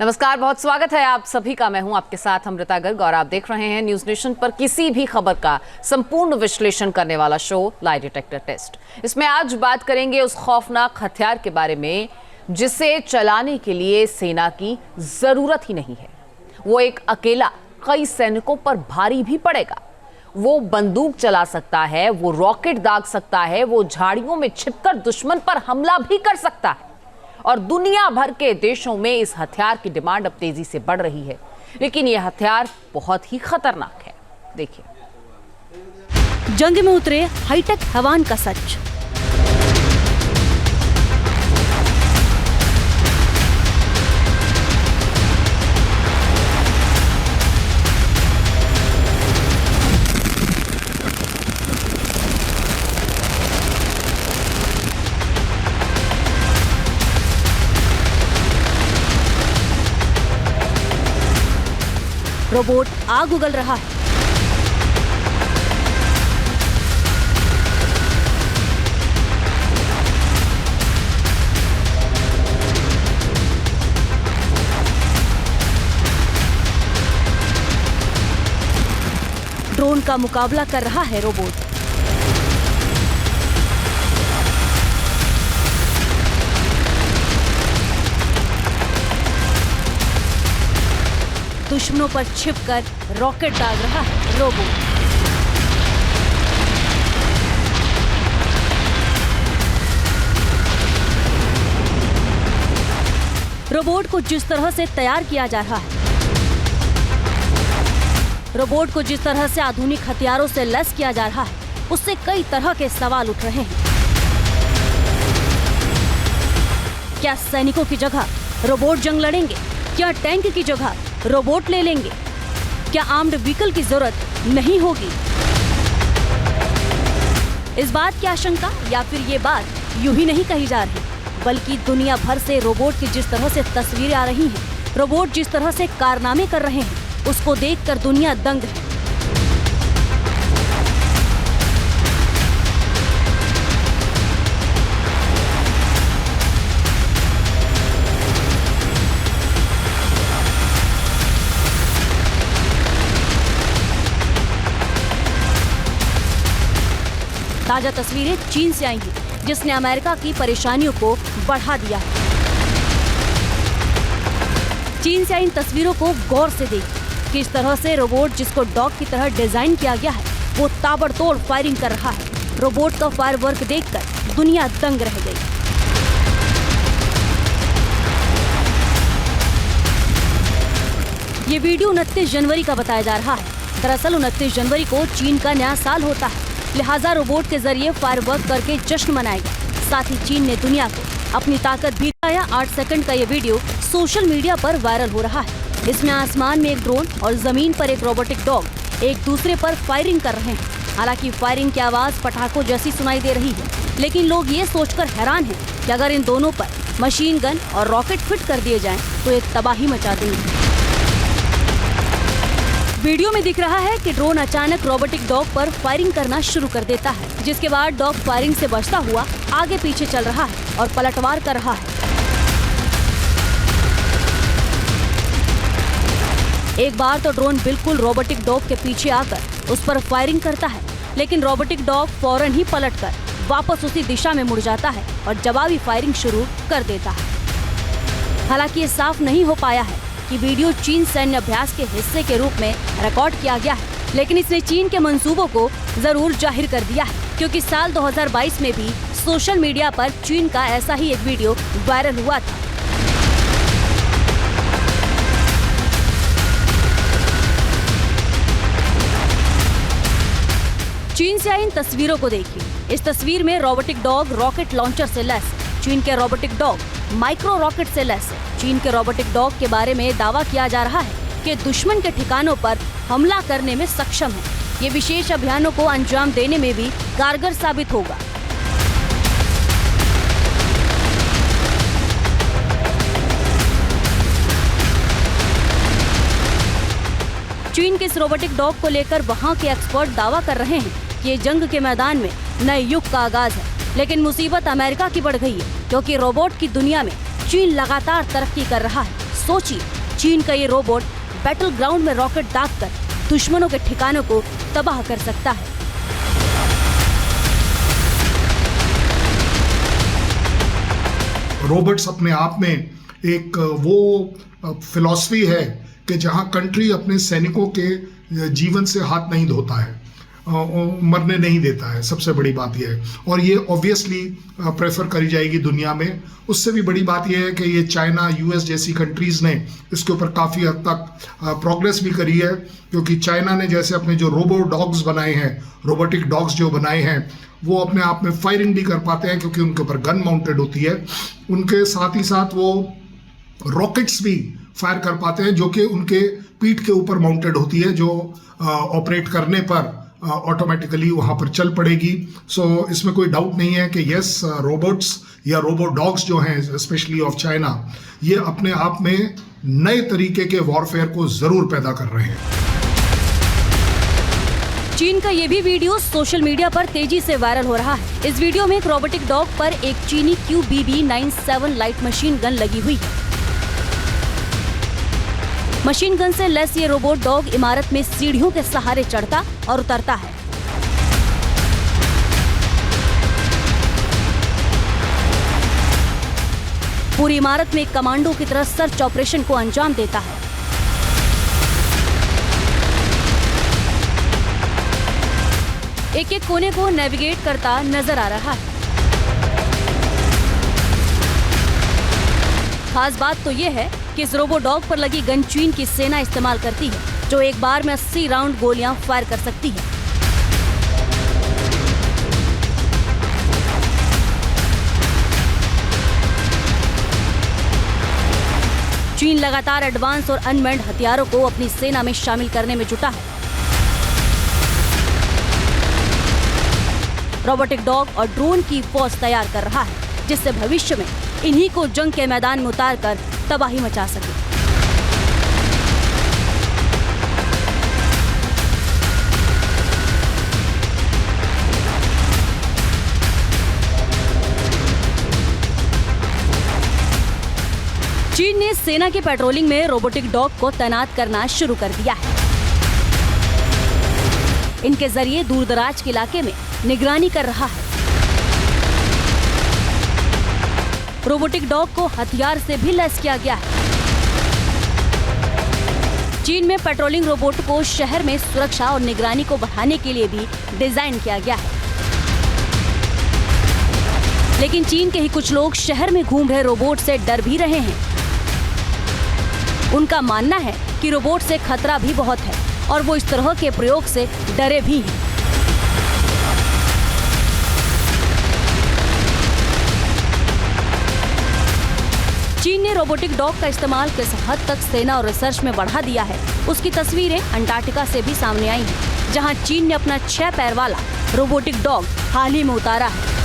नमस्कार, बहुत स्वागत है आप सभी का। मैं हूं आपके साथ अमृता गर्ग और आप देख रहे हैं न्यूज नेशन पर किसी भी खबर का संपूर्ण विश्लेषण करने वाला शो लाई डिटेक्टर टेस्ट। इसमें आज बात करेंगे उस खौफनाक हथियार के बारे में जिसे चलाने के लिए सेना की जरूरत ही नहीं है। वो एक अकेला कई सैनिकों पर भारी भी पड़ेगा। वो बंदूक चला सकता है, वो रॉकेट दाग सकता है, वो झाड़ियों में छिपकर दुश्मन पर हमला भी कर सकता है। और दुनिया भर के देशों में इस हथियार की डिमांड अब तेजी से बढ़ रही है, लेकिन यह हथियार बहुत ही खतरनाक है। देखिए, जंग में उतरे हाईटेक हैवान का सच। रोबोट आग उगल रहा है। ड्रोन का मुकाबला कर रहा है रोबोट। दुश्मनों पर छिपकर रॉकेट दाग रहा है रोबोट। रोबोट को जिस तरह से तैयार किया जा रहा है, रोबोट को जिस तरह से आधुनिक हथियारों से लैस किया जा रहा है, उससे कई तरह के सवाल उठ रहे हैं। क्या सैनिकों की जगह रोबोट जंग लड़ेंगे? क्या टैंक की जगह रोबोट ले लेंगे? क्या आर्म्ड व्हीकल की जरूरत नहीं होगी? इस बात की आशंका या फिर ये बात यूं ही नहीं कही जा रही, बल्कि दुनिया भर से रोबोट की जिस तरह से तस्वीरें आ रही हैं, रोबोट जिस तरह से कारनामे कर रहे हैं, उसको देखकर दुनिया दंग है। ताजा तस्वीरें चीन से आई हैं, जिसने अमेरिका की परेशानियों को बढ़ा दिया है। चीन से आई इन तस्वीरों को गौर से देखिए। किस तरह से रोबोट, जिसको डॉग की तरह डिजाइन किया गया है, वो ताबड़तोड़ फायरिंग कर रहा है। रोबोट का फायरवर्क देखकर दुनिया दंग रह गई। ये वीडियो 29 जनवरी का बताया जा रहा है। दरअसल 29 जनवरी को चीन का नया साल होता है, लिहाजा रोबोट के जरिए फायरवर्क करके जश्न मनाएगा। साथ ही चीन ने दुनिया को अपनी ताकत भी दिखाया। 8 सेकंड का ये वीडियो सोशल मीडिया पर वायरल हो रहा है। इसमें आसमान में एक ड्रोन और जमीन पर एक रोबोटिक डॉग एक दूसरे पर फायरिंग कर रहे हैं। हालांकि फायरिंग की आवाज पटाखों जैसी सुनाई दे रही है, लेकिन लोग ये सोचकर हैरान हैं कि अगर इन दोनों पर मशीन गन और रॉकेट फिट कर दिए जाएं तो एक तबाही मचा देंगे। वीडियो में दिख रहा है कि ड्रोन अचानक रोबोटिक डॉग पर फायरिंग करना शुरू कर देता है, जिसके बाद डॉग फायरिंग से बचता हुआ आगे पीछे चल रहा है और पलटवार कर रहा है। एक बार तो ड्रोन बिल्कुल रोबोटिक डॉग के पीछे आकर उस पर फायरिंग करता है, लेकिन रोबोटिक डॉग फौरन ही पलटकर वापस उसी दिशा में मुड़ जाता है और जवाबी फायरिंग शुरू कर देता है। हालांकि ये साफ नहीं हो पाया है कि वीडियो चीन सैन्य अभ्यास के हिस्से के रूप में रिकॉर्ड किया गया है, लेकिन इसने चीन के मंसूबों को जरूर जाहिर कर दिया है, क्योंकि साल 2022 में भी सोशल मीडिया पर चीन का ऐसा ही एक वीडियो वायरल हुआ था। चीन से आई इन तस्वीरों को देखिए। इस तस्वीर में रोबोटिक डॉग रॉकेट लॉन्चर से लैस। चीन के रोबोटिक डॉग माइक्रो रॉकेट से लैस है। चीन के रोबोटिक डॉग के बारे में दावा किया जा रहा है कि दुश्मन के ठिकानों पर हमला करने में सक्षम है। ये विशेष अभियानों को अंजाम देने में भी कारगर साबित होगा। चीन के इस रोबोटिक डॉग को लेकर वहां के एक्सपर्ट दावा कर रहे हैं कि ये जंग के मैदान में नए युग का आगाज है। लेकिन मुसीबत अमेरिका की बढ़ गई है, क्योंकि रोबोट की दुनिया में चीन लगातार तरक्की कर रहा है। सोचिए, चीन का ये रोबोट बैटल ग्राउंड में रॉकेट दागकर दुश्मनों के ठिकानों को तबाह कर सकता है। रोबोट्स अपने आप में एक वो फिलॉसफी है कि जहां कंट्री अपने सैनिकों के जीवन से हाथ नहीं धोता है, मरने नहीं देता है, सबसे बड़ी बात यह है। और ये ऑब्वियसली प्रेफर करी जाएगी दुनिया में। उससे भी बड़ी बात यह है कि ये चाइना, यूएस जैसी कंट्रीज़ ने इसके ऊपर काफ़ी हद तक प्रोग्रेस भी करी है, क्योंकि चाइना ने जैसे अपने जो रोबो डॉग्स बनाए हैं, रोबोटिक डॉग्स जो बनाए हैं, वो अपने आप में फायरिंग भी कर पाते हैं क्योंकि उनके ऊपर गन माउंटेड होती है। उनके साथ ही साथ वो रॉकेट्स भी फायर कर पाते हैं जो कि उनके पीठ के ऊपर माउंटेड होती है, जो ऑपरेट करने पर ऑटोमेटिकली वहाँ पर चल पड़ेगी। सो इसमें कोई डाउट नहीं है कि यस, रोबोट्स या रोबो डॉग्स जो हैं स्पेशली ऑफ चाइना, ये अपने आप में नए तरीके के वॉरफेयर को ज़रूर पैदा कर रहे हैं। चीन का ये भी वीडियो सोशल मीडिया पर तेजी से वायरल हो रहा है। इस वीडियो में एक रोबोटिक डॉग पर एक चीनी QBB-97 लाइट मशीन गन लगी हुई है। मशीन गन से लैस ये रोबोट डॉग इमारत में सीढ़ियों के सहारे चढ़ता और उतरता है। पूरी इमारत में एक कमांडो की तरह सर्च ऑपरेशन को अंजाम देता है। एक एक कोने को नेविगेट करता नजर आ रहा है। खास बात तो ये है कि इस रोबो डॉग पर लगी गन चीन की सेना इस्तेमाल करती है, जो एक बार में 80 राउंड गोलियां फायर कर सकती है। चीन लगातार एडवांस और अनमैन्ड हथियारों को अपनी सेना में शामिल करने में जुटा है। रोबोटिक डॉग और ड्रोन की फौज तैयार कर रहा है, जिससे भविष्य में इन्हीं को जंग के मैदान में उतारकर तबाही मचा सके। चीन ने सेना की पेट्रोलिंग में रोबोटिक डॉग को तैनात करना शुरू कर दिया है। इनके जरिए दूरदराज के इलाके में निगरानी कर रहा है। रोबोटिक डॉग को हथियार से भी लैस किया गया है। चीन में पेट्रोलिंग रोबोट को शहर में सुरक्षा और निगरानी को बढ़ाने के लिए भी डिजाइन किया गया है। लेकिन चीन के ही कुछ लोग शहर में घूम रहे रोबोट से डर भी रहे हैं। उनका मानना है कि रोबोट से खतरा भी बहुत है और वो इस तरह के प्रयोग से डरे भी हैं। चीन ने रोबोटिक डॉग का इस्तेमाल किस हद तक सेना और रिसर्च में बढ़ा दिया है, उसकी तस्वीरें अंटार्कटिका से भी सामने आई हैं, जहां चीन ने अपना 6 पैर वाला रोबोटिक डॉग हाल ही में उतारा है।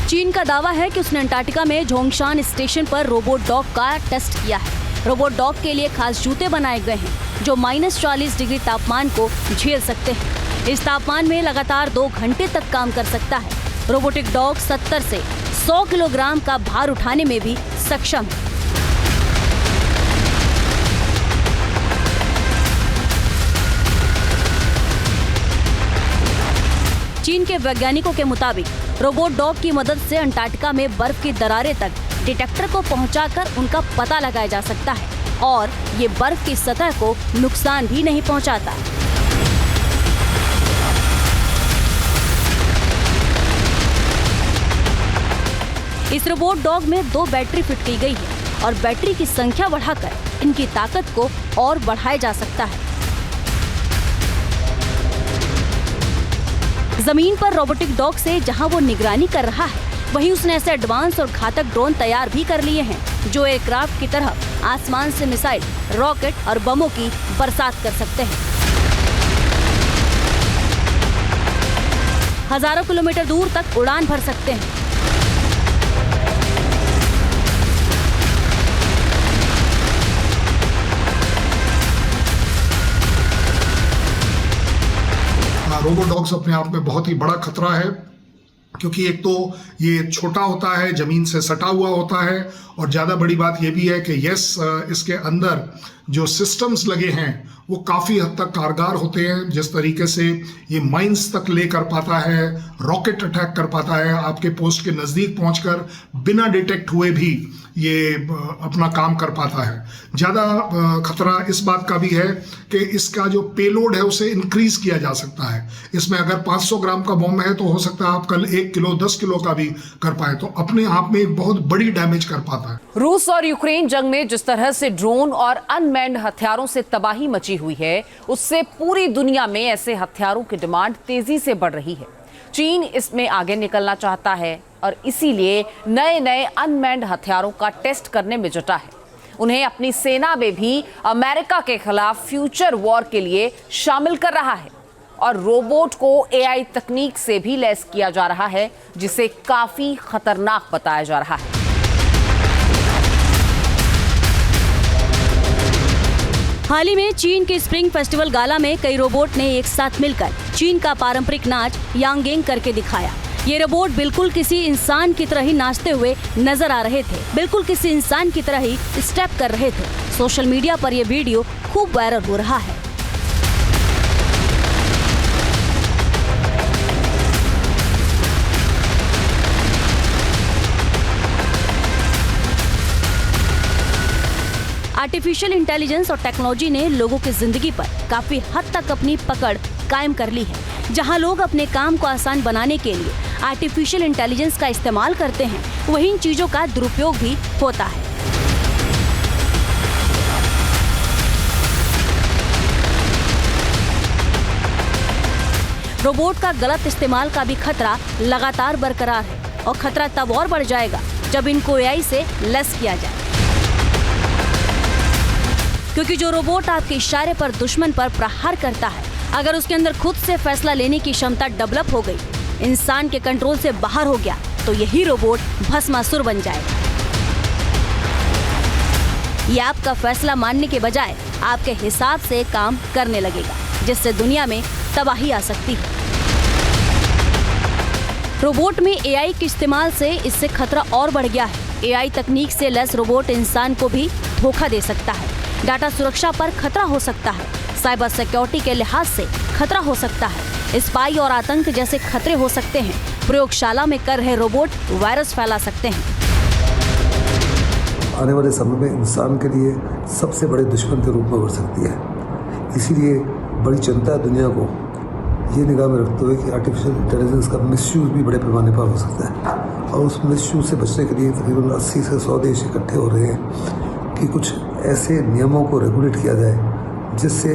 चीन का दावा है कि उसने अंटार्कटिका में झोंगशान स्टेशन पर रोबोट डॉग का टेस्ट किया है। रोबोट डॉग के लिए खास जूते बनाए गए हैं जो -40 डिग्री तापमान को झेल सकते हैं। इस तापमान में लगातार 2 घंटे तक काम कर सकता है। रोबोटिक डॉग 70 से 100 किलोग्राम का भार उठाने में भी सक्षम है। चीन के वैज्ञानिकों के मुताबिक रोबोट डॉग की मदद से अंटार्कटिका में बर्फ की दरारें तक डिटेक्टर को पहुंचाकर उनका पता लगाया जा सकता है और ये बर्फ की सतह को नुकसान भी नहीं पहुंचाता। इस रोबोट डॉग में 2 बैटरी फिट की गई है और बैटरी की संख्या बढ़ाकर इनकी ताकत को और बढ़ाया जा सकता है। जमीन पर रोबोटिक डॉग से जहां वो निगरानी कर रहा है, वहीं उसने ऐसे एडवांस और घातक ड्रोन तैयार भी कर लिए हैं जो एयरक्राफ्ट की तरह आसमान से मिसाइल, रॉकेट और बमों की बरसात कर सकते हैं। हजारों किलोमीटर दूर तक उड़ान भर सकते हैं। रोबोडॉग्स अपने आप में बहुत ही बड़ा खतरा है, क्योंकि एक तो ये छोटा होता है, जमीन से सटा हुआ होता है, और ज़्यादा बड़ी बात ये भी है कि इसके अंदर जो सिस्टम्स लगे हैं वो काफ़ी हद तक कारगर होते हैं। जिस तरीके से ये माइंस तक ले कर पाता है, रॉकेट अटैक कर पाता है, आपके पोस्ट के नज़दीक पहुंचकर बिना डिटेक्ट हुए भी ये अपना काम कर पाता है। ज़्यादा खतरा इस बात का भी है कि इसका जो पेलोड है उसे इंक्रीज किया जा सकता है। इसमें अगर 500 ग्राम का बॉम्ब है तो हो सकता है आप कल 1 किलो 10 किलो का भी कर पाए, तो अपने आप में एक बहुत बड़ी डैमेज कर पाता है। रूस और यूक्रेन जंग में जिस तरह से ड्रोन और अनमैन्ड हथियारों से तबाही मची हुई है, उससे पूरी दुनिया में ऐसे हथियारों की डिमांड तेजी से बढ़ रही है। चीन इसमें आगे निकलना चाहता है और इसीलिए नए नए अनमैन्ड हथियारों का टेस्ट करने में जुटा है। उन्हें अपनी सेना में भी अमेरिका के खिलाफ फ्यूचर वॉर के लिए शामिल कर रहा है, और रोबोट को AI तकनीक से भी लैस किया जा रहा है, जिसे काफी खतरनाक बताया जा रहा है। हाल ही में चीन के स्प्रिंग फेस्टिवल गाला में कई रोबोट ने एक साथ मिलकर चीन का पारंपरिक नाच यांगेंग करके दिखाया। ये रोबोट बिल्कुल किसी इंसान की तरह ही नाचते हुए नजर आ रहे थे, बिल्कुल किसी इंसान की तरह ही स्टेप कर रहे थे। सोशल मीडिया पर यह वीडियो खूब वायरल हो रहा है। आर्टिफिशियल इंटेलिजेंस और टेक्नोलॉजी ने लोगों की जिंदगी पर काफी हद तक अपनी पकड़ कायम कर ली है। जहां लोग अपने काम को आसान बनाने के लिए आर्टिफिशियल इंटेलिजेंस का इस्तेमाल करते हैं, वहीं इन चीजों का दुरुपयोग भी होता है। रोबोट का गलत इस्तेमाल का भी खतरा लगातार बरकरार है, और खतरा तब और बढ़ जाएगा जब इनको AI से लैस किया जाए। क्योंकि जो रोबोट आपके इशारे पर दुश्मन पर प्रहार करता है, अगर उसके अंदर खुद से फैसला लेने की क्षमता डेवलप हो गई, इंसान के कंट्रोल से बाहर हो गया, तो यही रोबोट भस्मासुर बन जाएगा। ये आपका फैसला मानने के बजाय आपके हिसाब से काम करने लगेगा, जिससे दुनिया में तबाही आ सकती है। रोबोट में AI के इस्तेमाल से इससे खतरा और बढ़ गया है। AI तकनीक से लैस रोबोट इंसान को भी धोखा दे सकता है। डाटा सुरक्षा पर खतरा हो सकता है, साइबर सिक्योरिटी के लिहाज से खतरा हो सकता है, स्पाई और आतंक जैसे खतरे हो सकते हैं। प्रयोगशाला में कर रहे रोबोट वायरस फैला सकते हैं। आने वाले समय में इंसान के लिए सबसे बड़े दुश्मन के रूप में उभर सकती है। इसीलिए बड़ी चिंता है दुनिया को ये निगाह में रखते हुए कि आर्टिफिशियल इंटेलिजेंस का मिसयूज भी बड़े पैमाने पर हो सकता है, और उस मिसयूज से बचने के लिए तकरीबन 80 से 100 देश इकट्ठे हो रहे हैं कि कुछ ऐसे नियमों को रेगुलेट किया जाए जिससे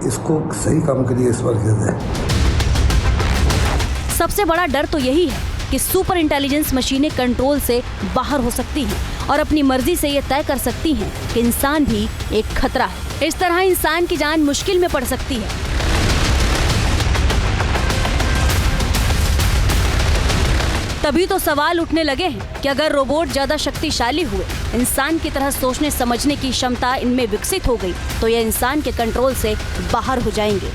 इसको सही काम के लिए इस्तेमाल किया जाए। सबसे बड़ा डर तो यही है कि सुपर इंटेलिजेंस मशीनें कंट्रोल से बाहर हो सकती हैं और अपनी मर्जी से ये तय कर सकती हैं कि इंसान भी एक खतरा है। इस तरह इंसान की जान मुश्किल में पड़ सकती है। तभी तो सवाल उठने लगे हैं कि अगर रोबोट ज्यादा शक्तिशाली हुए, इंसान की तरह सोचने समझने की क्षमता इनमें विकसित हो गई, तो ये इंसान के कंट्रोल से बाहर हो जाएंगे।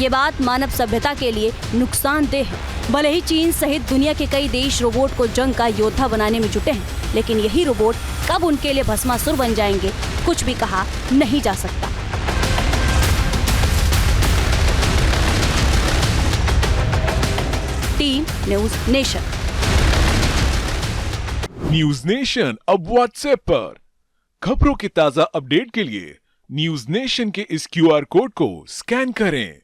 ये बात मानव सभ्यता के लिए नुकसानदेह है। भले ही चीन सहित दुनिया के कई देश रोबोट को जंग का योद्धा बनाने में जुटे हैं, लेकिन यही रोबोट कब उनके लिए भस्मासुर बन जाएंगे, कुछ भी कहा नहीं जा सकता। Team news nation. News nation अब व्हाट्सएप पर खबरों के ताजा अपडेट के लिए न्यूज नेशन के इस QR कोड को स्कैन करें।